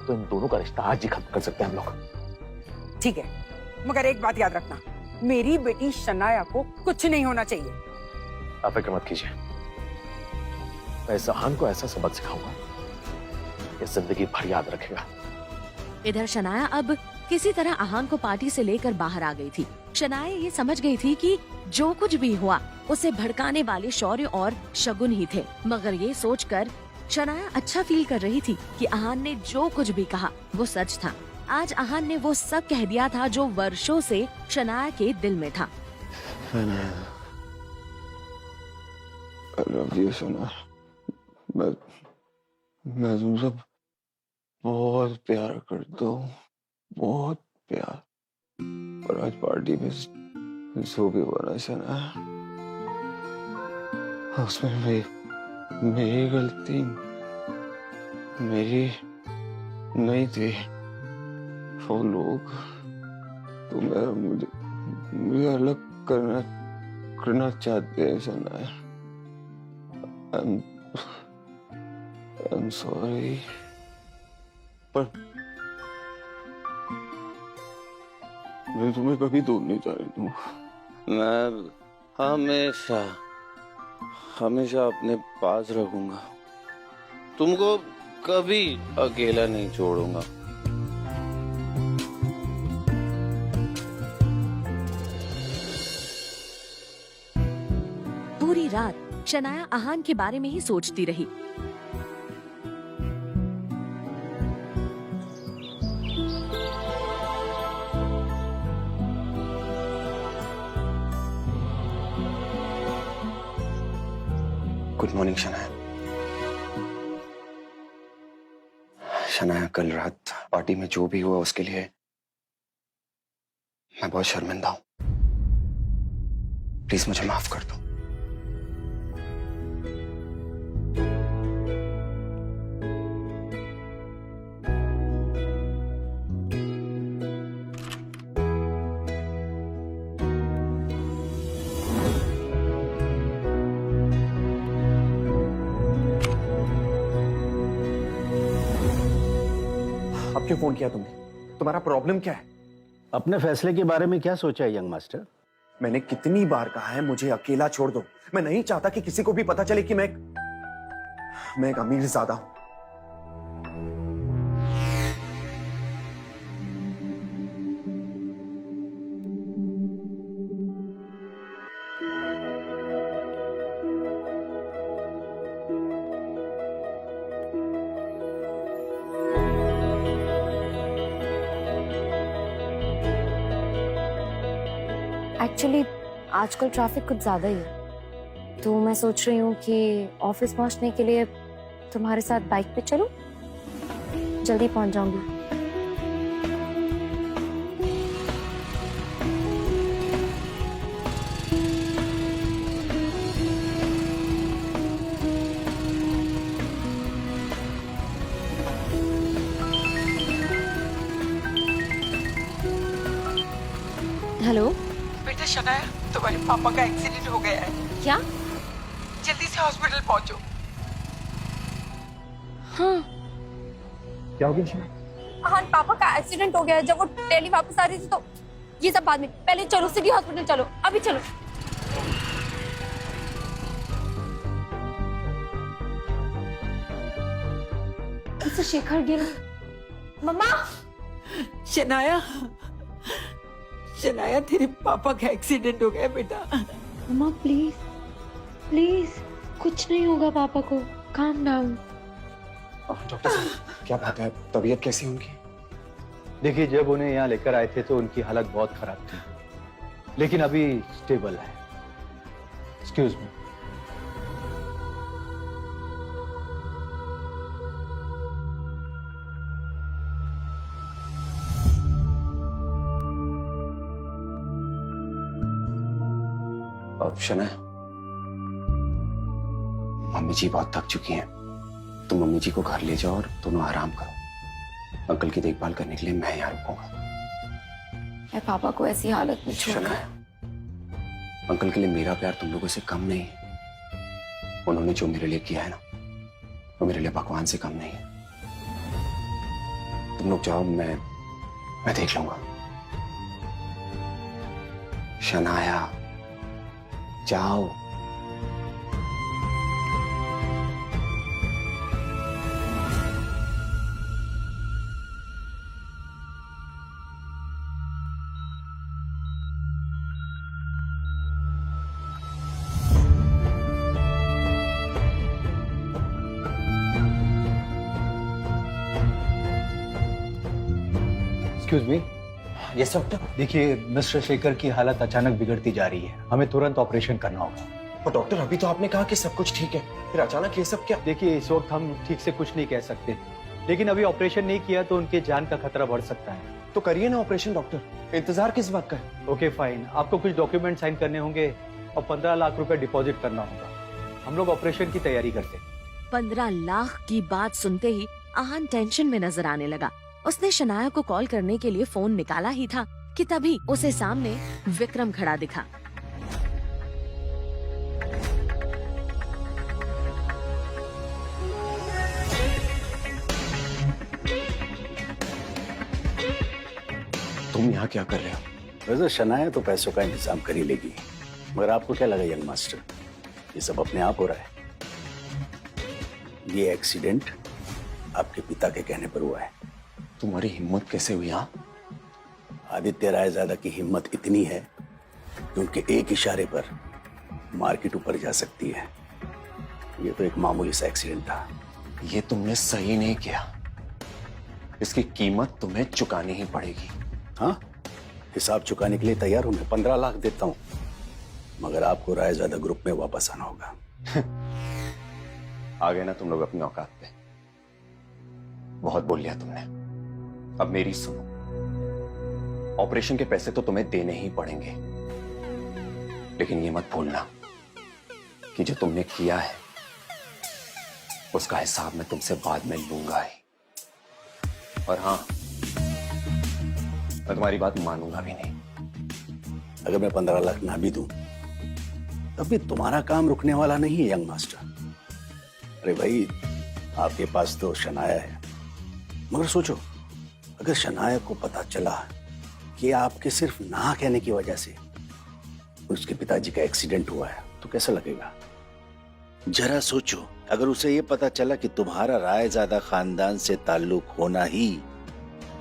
तो इन दोनों का रिश्ता आज ही खत्म कर सकते हैं हम लोग। ठीक है, मगर एक बात याद रखना, मेरी बेटी शनाया को कुछ नहीं होना चाहिए। आप फिक्र मत कीजिए, मैं इस आहान को ऐसा सबक सिखाऊंगा कि जिंदगी भर याद रखेगा। इधर शनाया अब किसी तरह आहान को पार्टी से लेकर बाहर आ गई थी। शनाया ये समझ गई थी कि जो कुछ भी हुआ उसे भड़काने वाले शौर्य और शगुन ही थे, मगर ये सोचकर शनाया अच्छा फील कर रही थी कि आहान ने जो कुछ भी कहा वो सच था। आज आहान ने वो सब कह दिया था जो वर्षों से शनाया के दिल में था। मैं तुमसे बहुत प्यार करता हूँ, बहुत प्यार। और आज पार्टी में जो भी बना शनाया, उसमें मेरी गलती मेरी नहीं थी। वो लोग मुझे अलग करना चाहते हैं शनाया। I'm sorry, पर मैं तुम्हें कभी दूर नहीं जाने दूंगा। मैं हमेशा अपने पास रखूंगा, तुमको कभी अकेला नहीं छोड़ूंगा। पूरी रात शनाया आहान के बारे में ही सोचती रही। Good morning Shanaya. शनाया, कल रात पार्टी में जो भी हुआ उसके लिए मैं बहुत शर्मिंदा हूं। प्लीज मुझे माफ कर दो। अब क्यों फोन किया तुमने? तुम्हारा प्रॉब्लम क्या है? अपने फैसले के बारे में क्या सोचा है यंग मास्टर? मैंने कितनी बार कहा है मुझे अकेला छोड़ दो। मैं नहीं चाहता कि किसी को भी पता चले कि मैं एक अमीर ज़ादा हूं। एक्चुअली आजकल ट्रैफिक कुछ ज्यादा ही है, तो मैं सोच रही हूँ कि ऑफिस पहुँचने के लिए तुम्हारे साथ बाइक पे चलूं, जल्दी पहुँच जाऊंगी। हेलो बेटा शनाया, तुम्हारे पापा का एक्सीडेंट हो गया है। क्या? जल्दी से हॉस्पिटल पहुंचो। हाँ। क्या हो गया शनाया? हाँ, पापा का एक्सीडेंट हो गया है। जब वो दिल्ली वापस आ रही थी तो ये सब बाद में, पहले चलो सिटी हॉस्पिटल, चलो अभी चलो। किसे शेखर गिर? मम्मा! शनाया, शनाया तेरे पापा का एक्सीडेंट हो गया बेटा। मम्मा प्लीज प्लीज, कुछ नहीं होगा पापा को, काम डाउन। डॉक्टर साहब क्या बात है, तबीयत कैसी होगी? देखिए, जब उन्हें यहाँ लेकर आए थे तो उनकी हालत बहुत खराब थी, लेकिन अभी स्टेबल है। Excuse me. अब शनाया, मम्मी जी बहुत थक चुकी हैं, तुम मम्मी जी को घर ले जाओ और दोनों आराम करो। अंकल की देखभाल करने के लिए मैं यहाँ रुकूंगा। मैं पापा को ऐसी हालत में छोड़। शनाया, अंकल के लिए मेरा प्यार तुम लोगों से कम नहीं है। उन्होंने जो मेरे लिए किया है ना, वो मेरे लिए भगवान से कम नहीं है। तुम लोग जाओ, मैं देख लूंगा। शनाया जाओ। Excuse me. Yes doctor. देखिए, मिस्टर शेखर की हालत अचानक बिगड़ती जा रही है, हमें तुरंत ऑपरेशन करना होगा। और डॉक्टर, अभी तो आपने कहा कि सब कुछ ठीक है, फिर अचानक ये सब क्या? देखिए, इस वक्त हम ठीक से कुछ नहीं कह सकते, लेकिन अभी ऑपरेशन नहीं किया तो उनके जान का खतरा बढ़ सकता है। तो करिए ना ऑपरेशन डॉक्टर, इंतजार किस बात का है? ओके फाइन, आपको कुछ डॉक्यूमेंट साइन करने होंगे और 15 लाख रुपए डिपॉजिट करना होगा। हम लोग ऑपरेशन की तैयारी करते हैं। 15 लाख की बात सुनते ही आहान टेंशन में नजर आने लगा। उसने शनाया को कॉल करने के लिए फोन निकाला ही था कि तभी उसे सामने विक्रम खड़ा दिखा। तुम यहाँ क्या कर रहे हो? वैसे शनाया तो पैसों का इंतजाम कर ही लेगी, मगर आपको क्या लगा यंग मास्टर, ये सब अपने आप हो रहा है? ये एक्सीडेंट आपके पिता के कहने पर हुआ है। तुम्हारी हिम्मत कैसे हुई? हाँ, आदित्य रायजादा की हिम्मत इतनी है कि उनके एक इशारे पर मार्केट ऊपर जा सकती है। ये तो एक मामूली सा एक्सीडेंट था। ये तुमने सही नहीं किया, इसकी कीमत तुम्हें चुकानी ही पड़ेगी। हाँ, हिसाब चुकाने के लिए तैयार हूं मैं। 15 लाख देता हूं, मगर आपको रायजादा ग्रुप में वापस आना होगा। आ गए ना तुम लोग अपनी औकात पे। बहुत बोल लिया तुमने, अब मेरी सुनो। ऑपरेशन के पैसे तो तुम्हें देने ही पड़ेंगे। लेकिन ये मत भूलना कि जो तुमने किया है उसका हिसाब मैं तुमसे बाद में लूंगा ही। और हाँ, मैं तुम्हारी बात मानूंगा भी नहीं। अगर मैं 15 लाख ना भी दूं तब भी तुम्हारा काम रुकने वाला नहीं है यंग मास्टर। अरे भाई, आपके पास तो शनाया है, मगर सोचो अगर शनाया को पता चला कि आपके सिर्फ ना कहने की वजह से उसके पिताजी का एक्सीडेंट हुआ है तो कैसा लगेगा? जरा सोचो, अगर उसे ये पता चला कि तुम्हारा रायजादा खानदान से ताल्लुक होना ही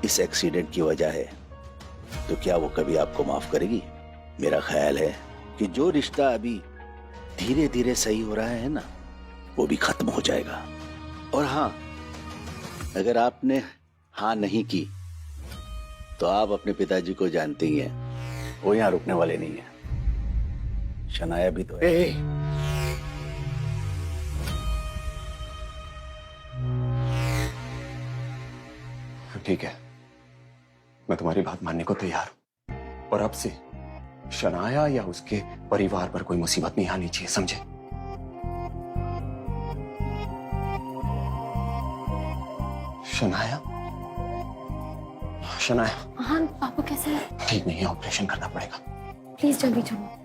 इस एक्सीडेंट की वजह है, तो क्या वो कभी आपको माफ करेगी? मेरा ख्याल है कि जो रिश्ता अभी धीरे धीरे सही हो रहा है ना, वो भी खत्म हो जाएगा। और हाँ, अगर आपने हाँ नहीं की तो आप अपने पिताजी को जानते ही हैं, वो यहाँ रुकने वाले नहीं है। शनाया भी तो है। ठीक है, मैं तुम्हारी बात मानने को तैयार हूं, और अब से शनाया या उसके परिवार पर कोई मुसीबत नहीं आनी चाहिए, समझे? शनाया, शनाया। हाँ पापा कैसे है? ठीक नहीं है, ऑपरेशन करना पड़ेगा। प्लीज जल्दी चलो।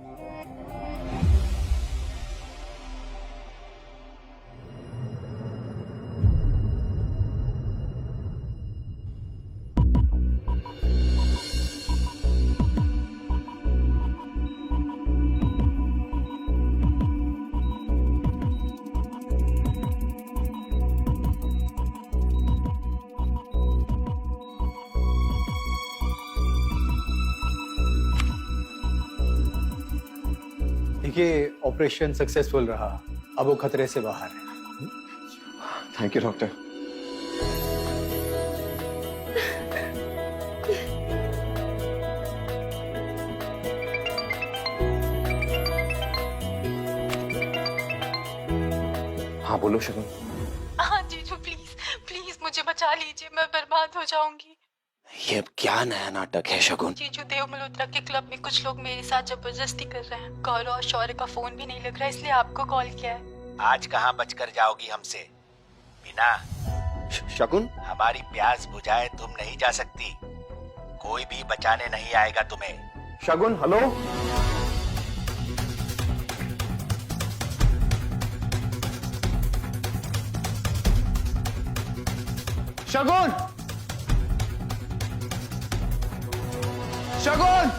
देखिए, ऑपरेशन सक्सेसफुल रहा, अब वो खतरे से बाहर है। Thank you doctor. हाँ बोलो शगुन। हाँ जीजू, प्लीज प्लीज मुझे बचा लीजिए, मैं बर्बाद हो जाऊंगी। ये अब क्या नया नाटक है शगुन? जीजू, देव मल्होत्रा के क्लब में कुछ लोग मेरे साथ जबरदस्ती कर रहे हैं। गौरव और शौर्य का फोन भी नहीं लग रहा, इसलिए आपको कॉल किया है। आज कहाँ बचकर जाओगी हमसे? मीना, शगुन, हमारी प्यास बुझाए तुम नहीं जा सकती, कोई भी बचाने नहीं आएगा तुम्हें। शगुन, हेलो। शगुन, शगुन,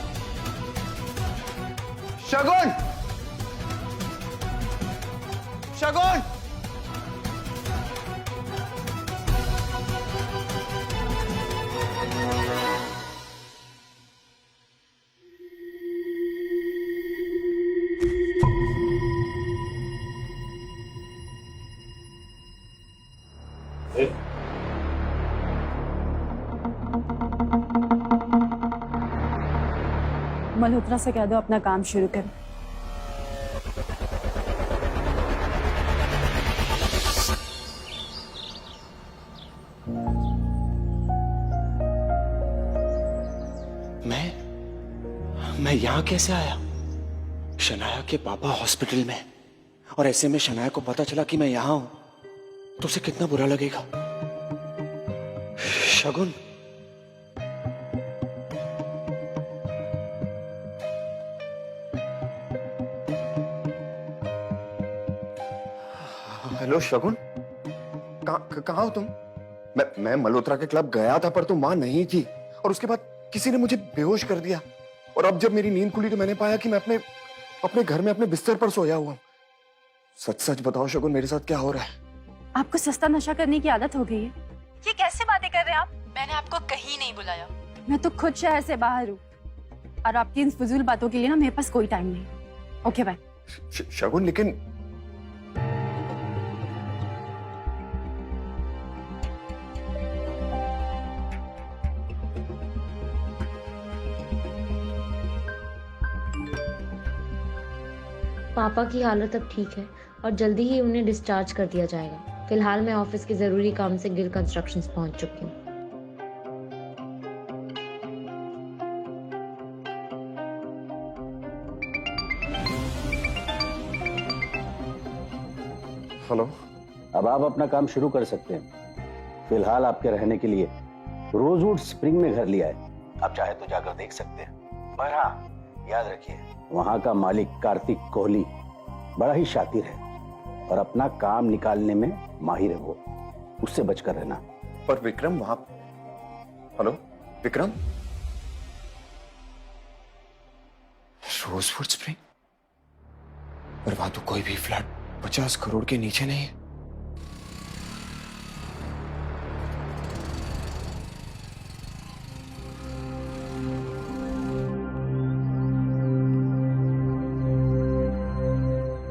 शगुन, शगुन। मल्होत्रा से कह दो अपना काम शुरू करें। मैं यहाँ कैसे आया? शनाया के पापा हॉस्पिटल में, और ऐसे में शनाया को पता चला कि मैं यहाँ हूं तो उसे कितना बुरा लगेगा। शगुन, हेलो शगुन, कहाँ हो तुम? मैं मल्होत्रा के क्लब गया था पर तुम वहां नहीं थी, और उसके बाद किसी ने मुझे बेहोश कर दिया, और अब जब मेरी नींद खुली तो मैंने पाया कि मैं अपने घर में अपने बिस्तर पर सोया हुआ हूं। सच सच बताओ शगुन, मेरे साथ क्या हो रहा है? आपको सस्ता नशा करने की आदत हो गई है। ये कैसे बातें कर रहे हैं आप? मैंने आपको कहीं नहीं बुलाया। मैं तो खुद शहर से बाहर हूँ, और आपकी इन फजूल बातों के लिए ना मेरे पास कोई टाइम नहीं। Okay bye. शगुन, लेकिन पापा की हालत अब ठीक है और जल्दी ही उन्हें डिस्चार्ज कर दिया जाएगा। फिलहाल मैं ऑफिस के जरूरी काम से गिल कंस्ट्रक्शंस पहुंच चुकी हूँ। हेलो। अब आप अपना काम शुरू कर सकते हैं। फिलहाल आपके रहने के लिए रोजवुड स्प्रिंग में घर लिया है, आप चाहे तो जाकर देख सकते हैं। पर हाँ, याद रखिए वहां का मालिक कार्तिक कोहली बड़ा ही शातिर है और अपना काम निकालने में माहिर है वो, उससे बचकर रहना। पर विक्रम वहां, हेलो विक्रम, रोजवुड स्प्रिंग, पर वहां तो कोई भी फ्लैट 50 करोड़ के नीचे नहीं है।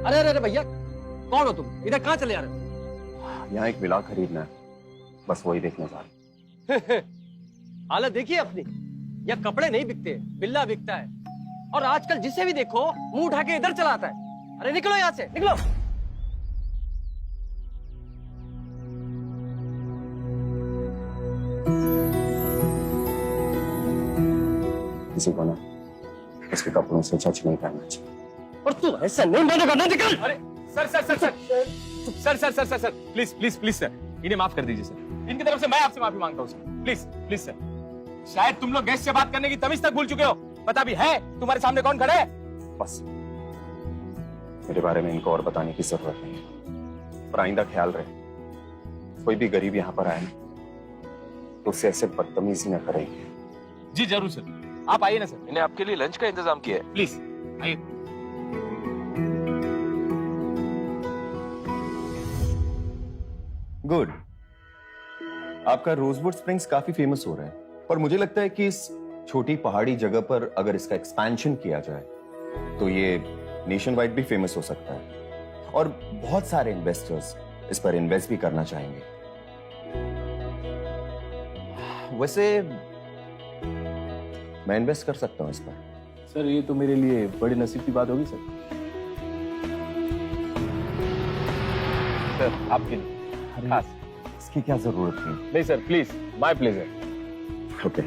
अरे अरे भैया, कौन हो तुम? इधर कहाँ चले जा रहे हो? यहाँ एक विला खरीदना है, बस वही देखने जा रहे। हालत देखिए अपनी, यहाँ कपड़े नहीं बिकते, बिल्ला बिकता है। और आजकल जिसे भी देखो मुंह उठा के इधर चला आता है। अरे निकलो यहाँ से, निकलो। किसी को ना इसके कपड़ों से जज नहीं करना चाहिए। और तू ऐसा नहीं मानेगा ना, निकल। अरे sir sir sir sir sir sir sir sir sir please please please sir, इन्हें माफ कर दीजिए सर। इनकी तरफ से मैं आपसे माफी मांगता हूँ सर, प्लीज प्लीज सर। शायद तुम लोग गेस्ट से बात करने की तमीज तक भूल चुके हो। पता भी है तुम्हारे सामने कौन खड़े है? बस मेरे बारे में इनको और बताने की जरूरत नहीं है। पर आइंदा ख्याल रहे, कोई भी गरीब यहाँ पर आए ना तो उससे ऐसे बदतमीजी न करेंगे। जी जरूर सर, आप आइए ना सर। मैंने आपके लिए लंच का इंतजाम किया है, प्लीज आइए। गुड। आपका रोजवुड स्प्रिंग्स काफी फेमस हो रहा है, पर मुझे लगता है कि इस छोटी पहाड़ी जगह पर अगर इसका एक्सपेंशन किया जाए तो ये नेशन वाइड भी फेमस हो सकता है और बहुत सारे इन्वेस्टर्स इस पर इन्वेस्ट भी करना चाहेंगे। वैसे मैं इन्वेस्ट कर सकता हूं इस पर। सर ये तो मेरे लिए बड़ी नसीब की बात होगी सर। सर आपके खास इसकी क्या जरूरत थी? नहीं sir, please, my pleasure. Okay,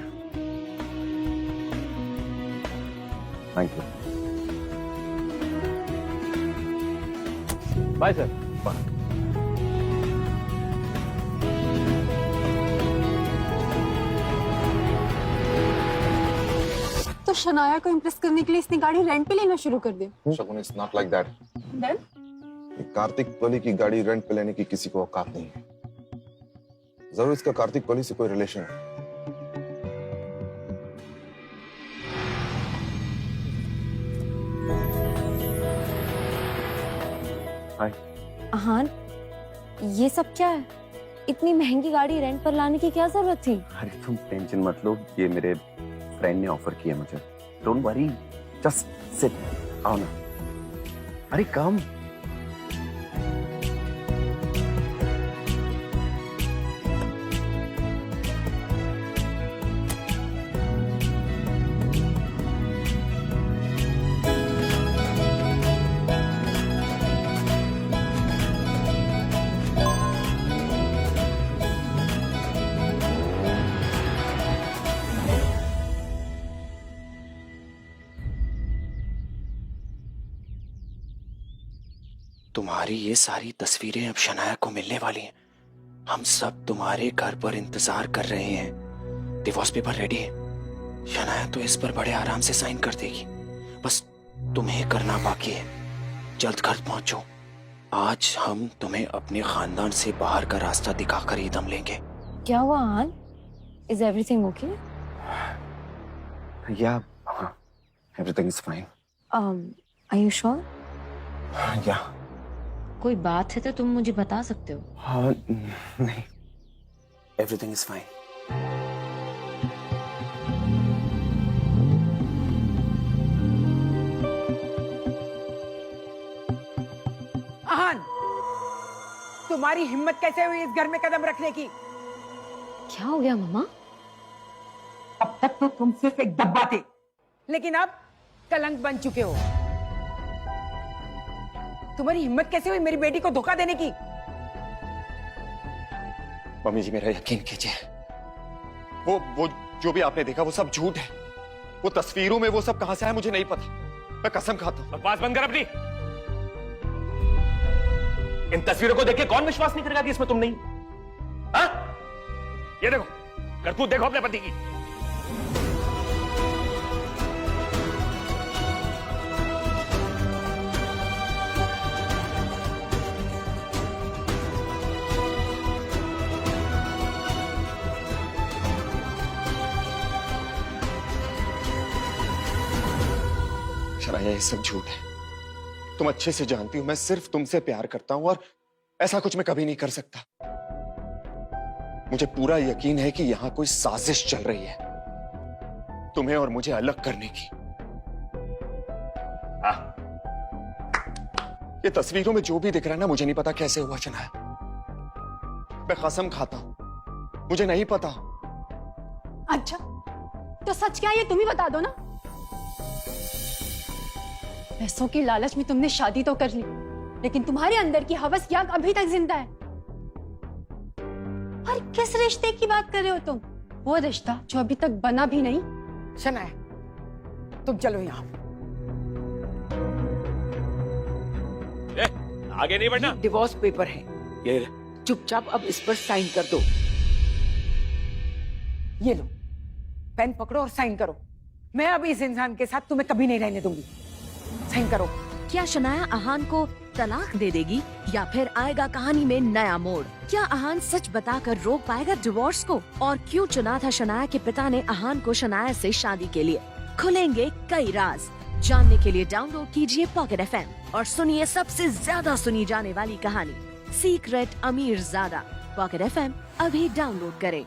thank you. Bye sir. Bye. तो शनाया को इम्प्रेस करने के लिए इसने गाड़ी रेंट पे लेना शुरू कर दी। Shagun, it's not like that. Then Kartik Kohli की गाड़ी रेंट पे लेने की किसी को औकात नहीं है। जरूर इसका कार्तिक कोहली से कोई रिलेशन है। हाय। आहान, ये सब क्या है? इतनी महंगी गाड़ी रेंट पर लाने की क्या जरूरत थी? अरे तुम टेंशन मत लो, ये मेरे फ्रेंड ने ऑफर किया मुझे। Don't worry, just sit. आओ ना। अरे कम। तुम्हारी ये सारी तस्वीरें अब शनाया को मिलने वाली हैं। हम सब तुम्हारे घर पर इंतजार कर रहे हैं। डिवोर्स पेपर रेडी है। शनाया तो इस पर बड़े आराम से साइन कर देगी, बस तुम्हें करना बाकी है। जल्द घर पहुंचो। आज हम तुम्हें अपने खानदान से बाहर का रास्ता दिखाकर ही दम लेंगे। क्या हुआ आहान? Is everything okay? या everything is fine. Are you sure? या कोई बात है तो तुम मुझे बता सकते हो। हाँ, नहीं, एवरीथिंग इज फाइन। आहान, तुम्हारी हिम्मत कैसे हुई इस घर में कदम रखने की? क्या हो गया मामा? अब तक तो तुम सिर्फ एक डब्बा थे, लेकिन अब कलंक बन चुके हो। तुम्हारी हिम्मत कैसे हुई मेरी बेटी को धोखा देने की? मम्मी जी, मेरा यकीन कीजिए, वो जो भी आपने देखा वो सब झूठ है। वो तस्वीरों में वो सब कहां से आया मुझे नहीं पता। मैं कसम खाता हूं। बकवास बंद कर अपनी। इन तस्वीरों को देख के कौन विश्वास नहीं करेगा कि इसमें तुम नहीं? हाँ? ये देखो, करतूत देखो अपने पति की। शनाया, ये सब झूठ है। तुम अच्छे से जानती हो मैं सिर्फ तुमसे प्यार करता हूं और ऐसा कुछ मैं कभी नहीं कर सकता। मुझे पूरा यकीन है कि यहां कोई साजिश चल रही है तुम्हें और मुझे अलग करने की। ये तस्वीरों में जो भी दिख रहा है ना, मुझे नहीं पता कैसे हुआ शनाया। मैं कसम खाता हूं, मुझे नहीं पता। अच्छा, तो सच क्या है ये तुम ही बता दो ना। पैसों की लालच में तुमने शादी तो कर ली, लेकिन तुम्हारे अंदर की हवस याग अभी तक जिंदा है। और किस रिश्ते की बात कर रहे हो तुम? वो रिश्ता जो अभी तक बना भी नहीं। शनाया, तुम चलो यहाँ। आगे नहीं बढ़ना। डिवोर्स पेपर है, ये चुपचाप अब इस पर साइन कर दो। ये लो, पेन पकड़ो और साइन करो। मैं अब इस इंसान के साथ तुम्हें कभी नहीं रहने दूंगी। साइन करो। क्या शनाया अहान को तलाक दे देगी या फिर आएगा कहानी में नया मोड़? क्या अहान सच बताकर रोक पाएगा डिवोर्स को? और क्यों चुना था शनाया के पिता ने अहान को शनाया से शादी के लिए? खुलेंगे कई राज। जानने के लिए डाउनलोड कीजिए पॉकेट FM और सुनिए सबसे ज्यादा सुनी जाने वाली कहानी सीक्रेट अमीरजादा। पॉकेट FM अभी डाउनलोड करें।